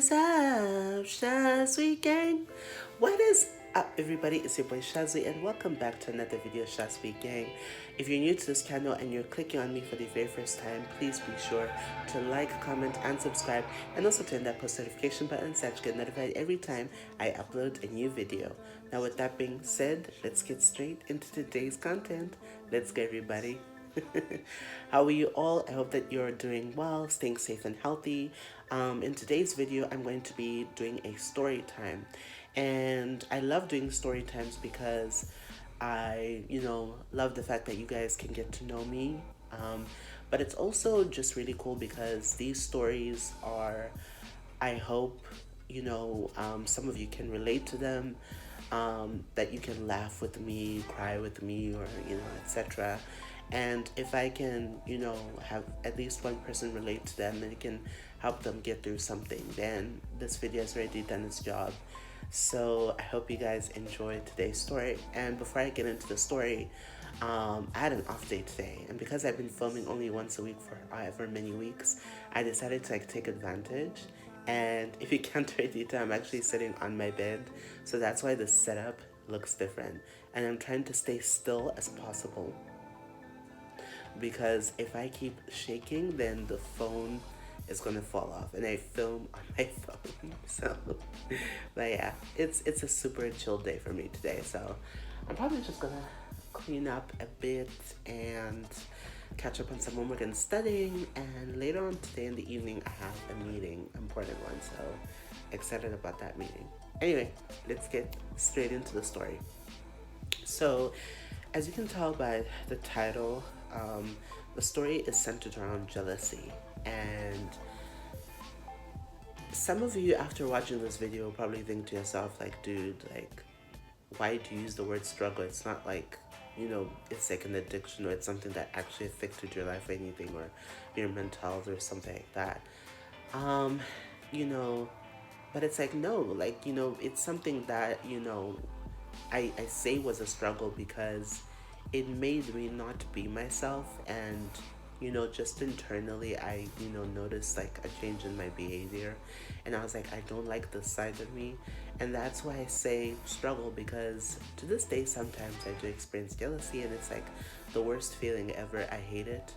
What's up, Shazzy Gang? What is up, everybody? It's your boy Shazzy, and welcome back to another video, Shazzy Gang. If you're new to this channel and you're clicking on me for the very first time, please be sure to like, comment, and subscribe, and also turn that post notification button so that you get notified every time I upload a new video. Now, with that being said, let's get straight into today's content. Let's go, everybody. How are you all? I hope that you're doing well, staying safe and healthy. In today's video, I'm going to be doing a story time. And I love doing story times because I, love the fact that you guys can get to know me. But it's also just really cool because these stories are, I hope, some of you can relate to them, that you can laugh with me, cry with me, or, etc. And if I can, have at least one person relate to them and it can help them get through something, then this video has already done its job. So I hope you guys enjoyed today's story. And before I get into the story, I had an off day today, and because I've been filming only once a week for however many weeks, I decided to take advantage. And if you can't already tell, I'm actually sitting on my bed, so that's why the setup looks different. And I'm trying to stay still as possible because if I keep shaking, then the phone is gonna fall off, and I film on my phone. So, but yeah, it's a super chill day for me today. So, I'm probably just gonna clean up a bit and catch up on some homework and studying. And later on today in the evening, I have a meeting, important one. So, excited about that meeting. Anyway, let's get straight into the story. So, as you can tell by the title, the story is centered around jealousy. And some of you, after watching this video, will probably think to yourself, like, dude, like, why do you use the word struggle? It's not like, it's like an addiction or it's something that actually affected your life or anything, or your mental health or something like that. Um, you know, but it's like, no, like, it's something that, I say was a struggle because it made me not be myself. And just internally I noticed like a change in my behavior, and I was like, I don't like this side of me. And that's why I say struggle, because to this day sometimes I do experience jealousy, and it's like the worst feeling ever. I hate it.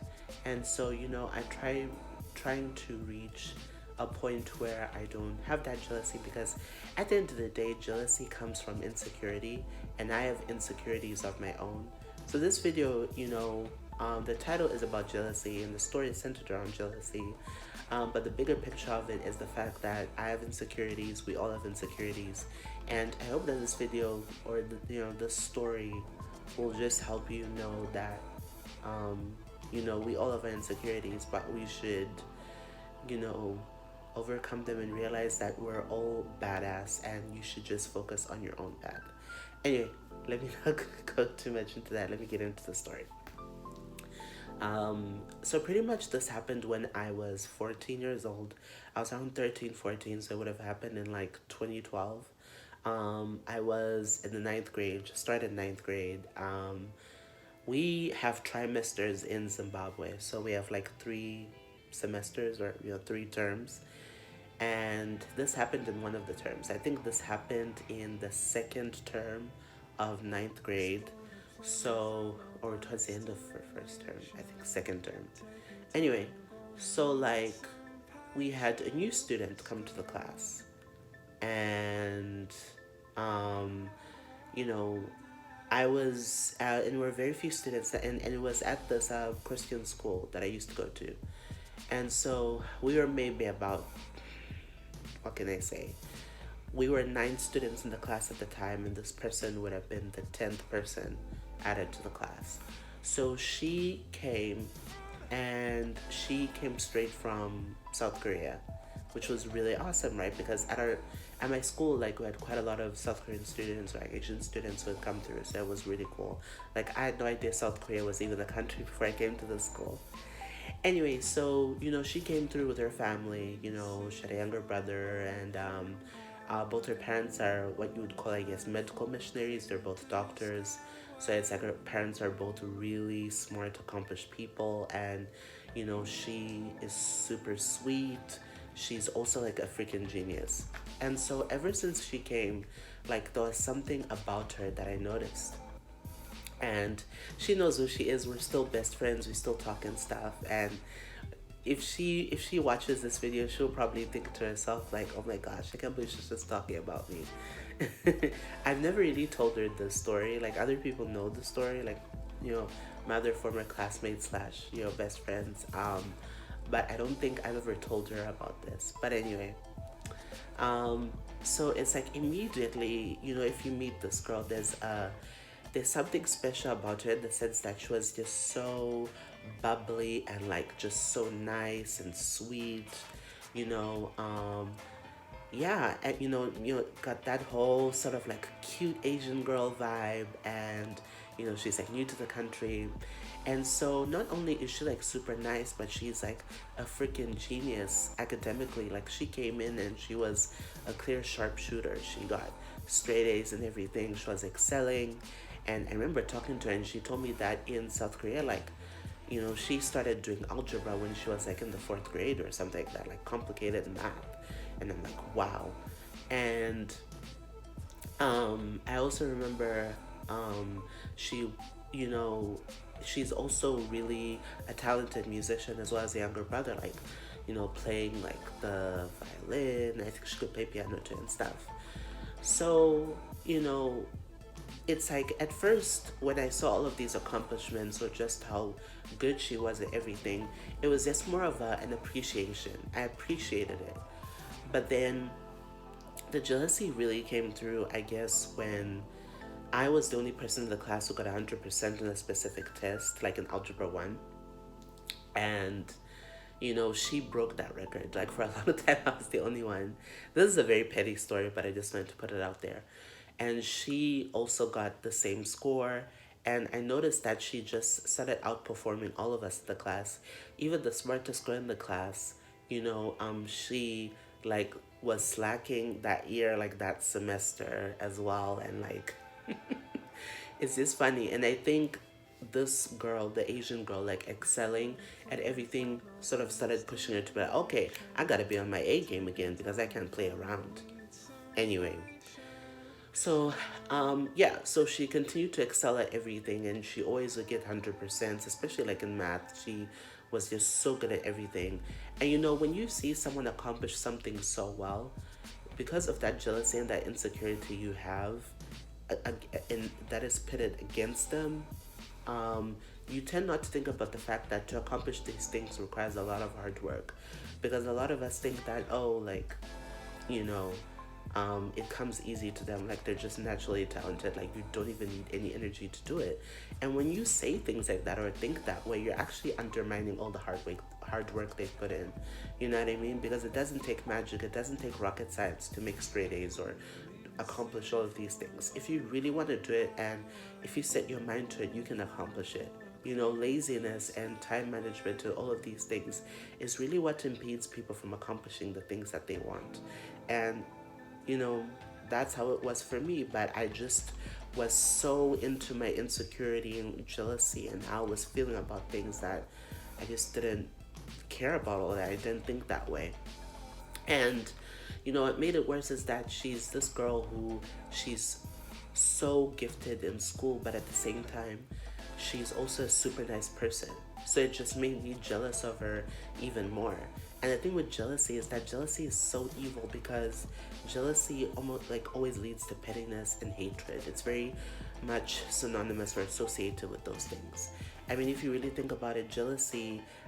And so I trying to reach a point where I don't have that jealousy, because at the end of the day, jealousy comes from insecurity, and I have insecurities of my own. So this video, the title is about jealousy, and the story is centered around jealousy. But the bigger picture of it is the fact that I have insecurities, we all have insecurities, and I hope that this video, or this story, will just help you know that, we all have our insecurities, but we should, overcome them and realize that we're all badass, and you should just focus on your own path. Anyway, let me not go too much into that. Let me get into the story. So pretty much this happened when I was 14 years old. I was around 13, 14, so it would have happened in like 2012. I was in the ninth grade, just started ninth grade. We have trimesters in Zimbabwe, so we have like 3 semesters, or 3 terms. And this happened in one of the terms. I think this happened in the second term of ninth grade. So, or towards the end of first term, I think second term. Anyway, so like we had a new student come to the class, and you know, I was, and there were very few students, and it was at this Christian school that I used to go to. And so we were maybe about, what can I say? We were 9 students in the class at the time, and this person would have been the 10th person added to the class. So she came, and she came straight from South Korea, which was really awesome, right? Because at my school, like, we had quite a lot of South Korean students, or like Asian students who had come through, so it was really cool. Like, I had no idea South Korea was even a country before I came to the school. Anyway, so she came through with her family. She had a younger brother, and both her parents are what you would call, I guess, medical missionaries. They're both doctors, so it's like her parents are both really smart, accomplished people. And she is super sweet. she's also like a freaking genius. And so ever since she came, like there was something about her that I noticed. And she knows who she is. We're still best friends. We still talk and stuff. And if she watches this video, she'll probably think to herself like, "Oh my gosh, I can't believe she's just talking about me." I've never really told her the story. Like other people know the story, like you know, my other former classmates slash best friends. But I don't think I've ever told her about this. But anyway, um, so it's like immediately, if you meet this girl, there's something special about her in the sense that she was just so bubbly and like just so nice and sweet, you know. Yeah, and got that whole sort of like cute Asian girl vibe, and she's like new to the country, and so not only is she like super nice, but she's like a freaking genius academically. Like she came in and she was a clear sharpshooter. She got straight A's and everything. She was excelling, and I remember talking to her, and she told me that in South Korea, like she started doing algebra when she was like in the fourth grade or something like that, like complicated math. And I'm like, wow. And I also remember she, she's also really a talented musician as well as a younger brother, like, playing like the violin. I think she could play piano too and stuff. So, it's like at first when I saw all of these accomplishments or just how good she was at everything, it was just more of an appreciation. I appreciated it. But then the jealousy really came through, I guess, when I was the only person in the class who got 100% in a specific test, like in Algebra 1. And, she broke that record. Like for a long time, I was the only one. This is a very petty story, but I just wanted to put it out there. And she also got the same score. And I noticed that she just started outperforming all of us in the class. Even the smartest girl in the class, she like was slacking that year, like that semester as well. And like, it's just funny. And I think this girl, the Asian girl, like excelling at everything, sort of started pushing her to be like, okay, I gotta be on my A game again because I can't play around. Anyway, so yeah, so she continued to excel at everything, and she always would get 100%, especially like in math. She was just so good at everything. And when you see someone accomplish something so well, because of that jealousy and that insecurity you have, and that is pitted against them, you tend not to think about the fact that to accomplish these things requires a lot of hard work. Because a lot of us think that, oh, like, you know, it comes easy to them, like they're just naturally talented, like you don't even need any energy to do it. And when you say things like that or think that way, you're actually undermining all the hard work they've put in. You know what I mean? Because it doesn't take magic, it doesn't take rocket science to make straight A's or accomplish all of these things. If you really want to do it, and if you set your mind to it, you can accomplish it. Laziness and time management and all of these things is really what impedes people from accomplishing the things that they want. And that's how it was for me. But I just was so into my insecurity and jealousy and how I was feeling about things that I just didn't care about all that. I didn't think that way. And what made it worse is that she's this girl who she's so gifted in school, but at the same time she's also a super nice person. So it just made me jealous of her even more. And the thing with jealousy is that jealousy is so evil, because jealousy almost like always leads to pettiness and hatred. It's very much synonymous or associated with those things. I mean, if you really think about it,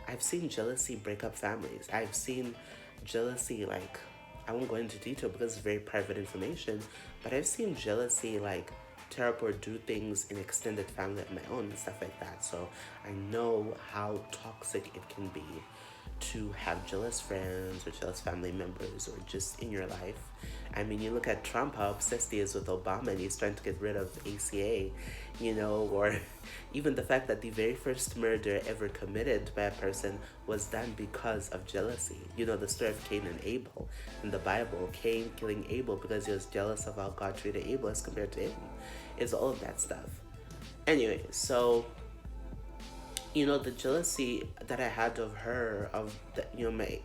I've seen jealousy break up families. I've seen jealousy, like, I won't go into detail because it's very private information, but I've seen jealousy like tear up or do things in extended family of my own and stuff like that. So I know how toxic it can be to have jealous friends or jealous family members or just in your life. I mean, you look at Trump, how obsessed he is with Obama, and he's trying to get rid of ACA, or even the fact that the very first murder ever committed by a person was done because of jealousy. The story of Cain and Abel in the Bible, Cain killing Abel because he was jealous of how God treated Abel as compared to him. It's all of that stuff. Anyway, so the jealousy that I had of her, of the,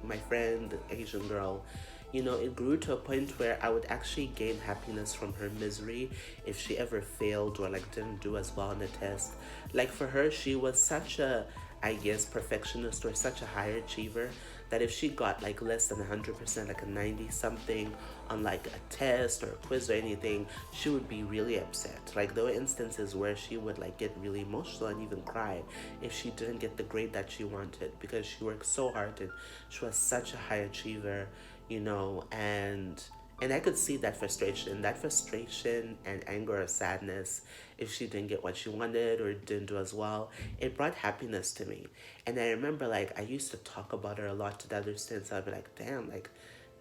my friend, the Asian girl, it grew to a point where I would actually gain happiness from her misery if she ever failed or like didn't do as well on the test. Like for her, she was such a, I guess, perfectionist or such a high achiever that if she got like less than 100%, like a 90 something on like a test or a quiz or anything, she would be really upset. Like there were instances where she would like get really emotional and even cry if she didn't get the grade that she wanted, because she worked so hard and she was such a high achiever, and I could see that frustration and anger or sadness if she didn't get what she wanted or didn't do as well. It brought happiness to me. And I remember like I used to talk about her a lot to the other students. I'd be like, damn, like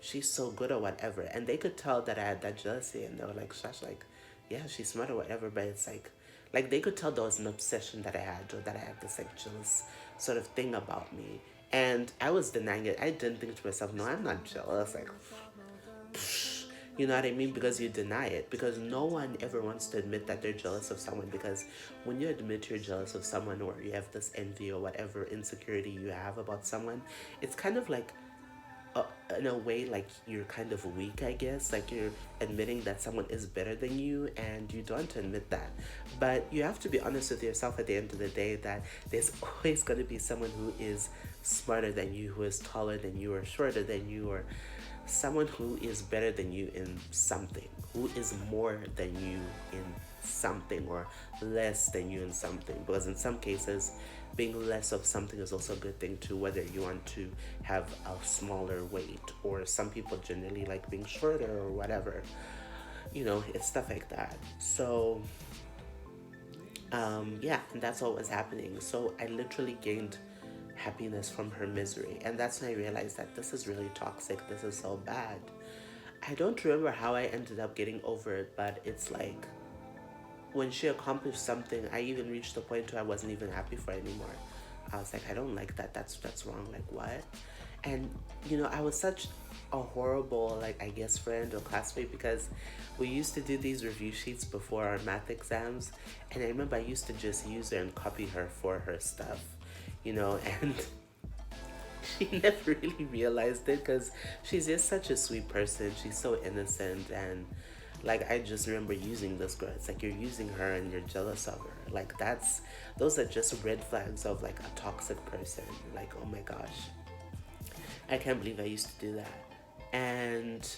she's so good or whatever. And they could tell that I had that jealousy, and they were like, Shash, like, yeah, she's smart or whatever, but it's like they could tell there was an obsession that I had, or that I had this like jealous sort of thing about me. And I was denying it. I didn't think to myself, no, I'm not jealous. Like, you know what I mean? Because you deny it. Because no one ever wants to admit that they're jealous of someone. Because when you admit you're jealous of someone, or you have this envy or whatever insecurity you have about someone, it's kind of like, in a way, like you're kind of weak, I guess. Like you're admitting that someone is better than you, and you don't admit that. But you have to be honest with yourself at the end of the day that there's always going to be someone who is smarter than you, who is taller than you, or shorter than you, or someone who is better than you in something, who is more than you in something, or less than you in something. Because in some cases, being less of something is also a good thing too, whether you want to have a smaller weight, or some people generally like being shorter or whatever. It's stuff like that. So, yeah, and that's what was happening. So I literally gained happiness from her misery. And that's when I realized that this is really toxic. This is so bad. I don't remember how I ended up getting over it, but it's like when she accomplished something, I even reached the point where I wasn't even happy for it anymore. I was like, I don't like that. That's wrong. Like what? And I was such a horrible, like, I guess, friend or classmate, because we used to do these review sheets before our math exams, and I remember I used to just use her and copy her for her stuff, and she never really realized it, because she's just such a sweet person. She's so innocent, and like I just remember using this girl. It's like you're using her and you're jealous of her. Like those are just red flags of like a toxic person. Like, oh my gosh, I can't believe I used to do that. And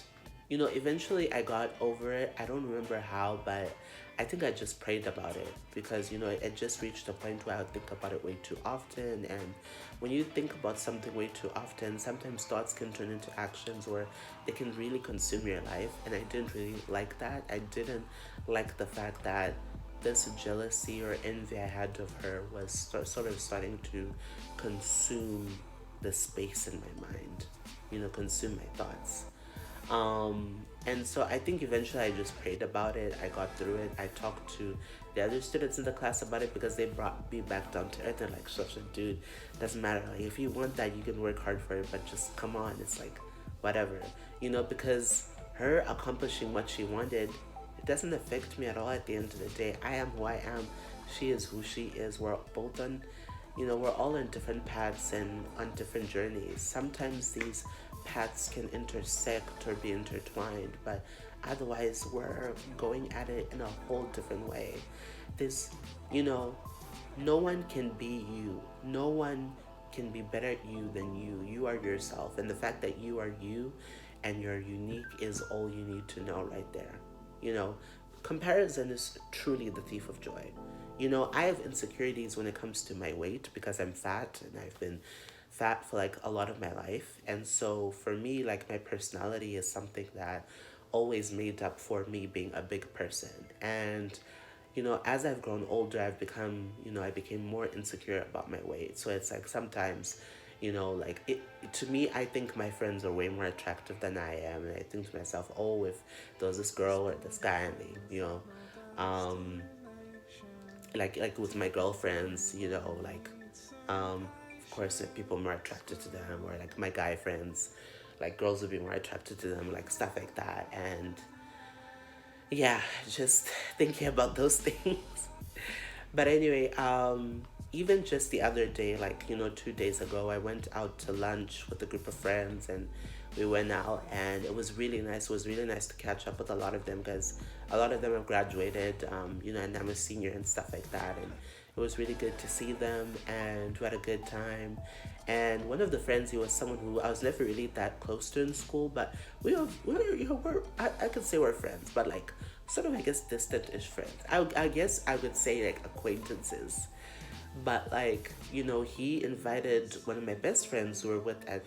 eventually I got over it. I don't remember how, but I think I just prayed about it, because it just reached a point where I would think about it way too often. And when you think about something way too often, sometimes thoughts can turn into actions, or they can really consume your life. And I didn't really like that. I didn't like the fact that this jealousy or envy I had of her was sort of starting to consume the space in my mind, consume my thoughts. And so I think eventually I just prayed about it. I got through it. I talked to the other students in the class about it, because they brought me back down to earth. They're like, such a dude, doesn't matter. Like, if you want that, you can work hard for it, but just come on. It's like, whatever, because her accomplishing what she wanted, it doesn't affect me at all at the end of the day. I am who I am. She is who she is. We're both on, we're all on different paths and on different journeys. Sometimes these paths can intersect or be intertwined, but otherwise we're going at it in a whole different way. This, no one can be you. No one can be better at you than you. You are yourself. And the fact that you are you and you're unique is all you need to know right there. You know, Comparison is truly the thief of joy. I have insecurities when it comes to my weight, because I'm fat and I've been fat for like a lot of my life. And so for me, like, my personality is something that always made up for me being a big person. And as I've grown older, I became more insecure about my weight. So it's like sometimes, like to me, I think my friends are way more attractive than I am. And I think to myself, oh, if there was this girl or this guy, um, like with my girlfriends, of course, people more attracted to them, or like my guy friends, like girls would be more attracted to them, like stuff like that. And yeah, just thinking about those things. But anyway, even just the other day, like, 2 days ago, I went out to lunch with a group of friends, and we went out, and it was really nice. It was really nice to catch up with a lot of them, because a lot of them have graduated, and I'm a senior and stuff like that. And it was really good to see them, and we had a good time. And one of the friends, he was someone who I was never really that close to in school, but I could say we're friends, but like sort of, I guess, distant-ish friends. I guess I would say like acquaintances. But like, he invited one of my best friends who were with at,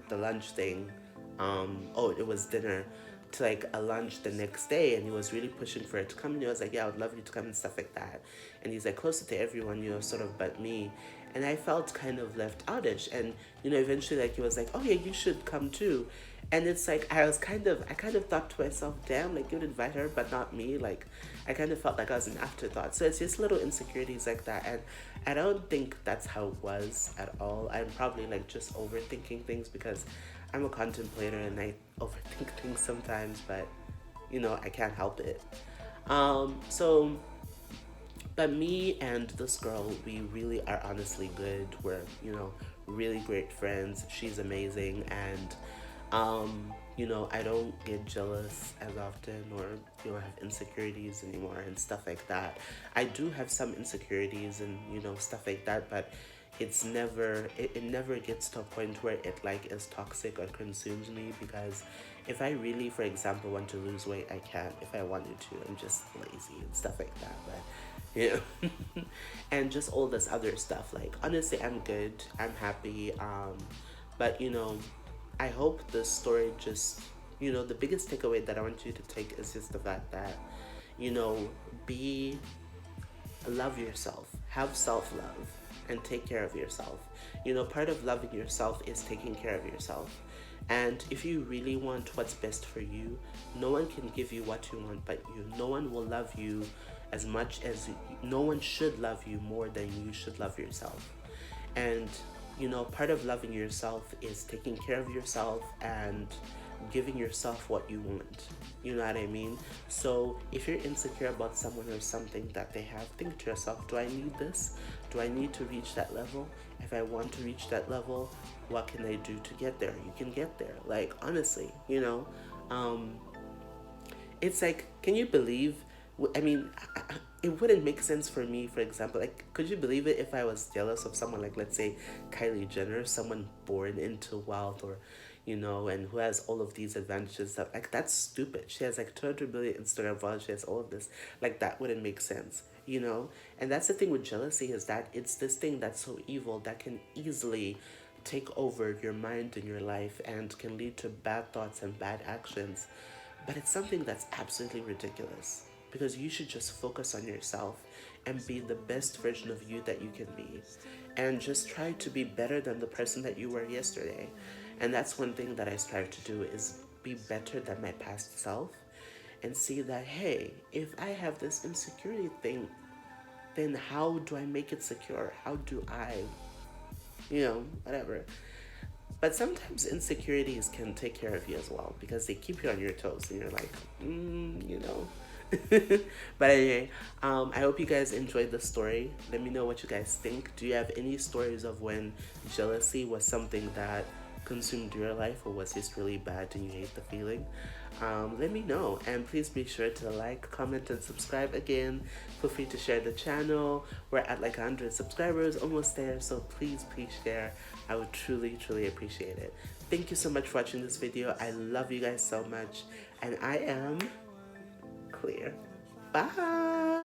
the lunch thing. Oh, it was dinner, to like a lunch the next day, and he was really pushing for it to come, and he was like, yeah, I would love you to come and stuff like that. And he's like closer to everyone, sort of, but me. And I felt kind of left outish, and eventually, like, he was like, oh yeah, you should come too. And it's like, I kind of thought to myself, damn, like, you'd invite her but not me. Like, I kind of felt like I was an afterthought. So it's just little insecurities like that. And I don't think that's how it was at all. I'm probably like just overthinking things, because I'm a contemplator and I overthink things sometimes, but I can't help it. So, but me and this girl, we really are honestly good. We're, really great friends. She's amazing, and I don't get jealous as often, or have insecurities anymore and stuff like that. I do have some insecurities and stuff like that, but it never gets to a point where it like is toxic or consumes me, because if I really, for example, want to lose weight, I can if I wanted to. I'm just lazy and stuff like that, but and just all this other stuff. Like, honestly, I'm good, I'm happy, but I hope this story just, the biggest takeaway that I want you to take is just the fact that, be, love yourself, have self-love, and take care of yourself. Part of loving yourself is taking care of yourself. And if you really want what's best for you, no one can give you what you want but you. No one will love you as much as no one should love you more than you should love yourself. And part of loving yourself is taking care of yourself and giving yourself what you want. You know what I mean? So if you're insecure about someone or something that they have, think to yourself, do I need this? Do I need to reach that level? If I want to reach that level, what can I do to get there? You can get there. Like, honestly, it's like, can you believe, I mean, it wouldn't make sense for me, for example, like, could you believe it if I was jealous of someone like, let's say, Kylie Jenner, someone born into wealth, or, and who has all of these advantages, that, like, that's stupid. She has like 200 million Instagram followers, she has all of this, like, that wouldn't make sense, And that's the thing with jealousy, is that it's this thing that's so evil that can easily take over your mind and your life, and can lead to bad thoughts and bad actions. But it's something that's absolutely ridiculous, because you should just focus on yourself and be the best version of you that you can be, and just try to be better than the person that you were yesterday. And that's one thing that I strive to do, is be better than my past self, and see that, hey, if I have this insecurity thing, then how do I make it secure? How do I, whatever. But sometimes insecurities can take care of you as well, because they keep you on your toes, and you're like, But anyway, I hope you guys enjoyed the story. Let me know what you guys think. Do you have any stories of when jealousy was something that consumed your life, or was just really bad and you hate the feeling? Let me know, and please be sure to like, comment, and subscribe. Again, feel free to share the channel. We're at like 100 subscribers, almost there, so please share. I would truly appreciate it. Thank you so much for watching this video. I love you guys so much, and I am clear. Bye.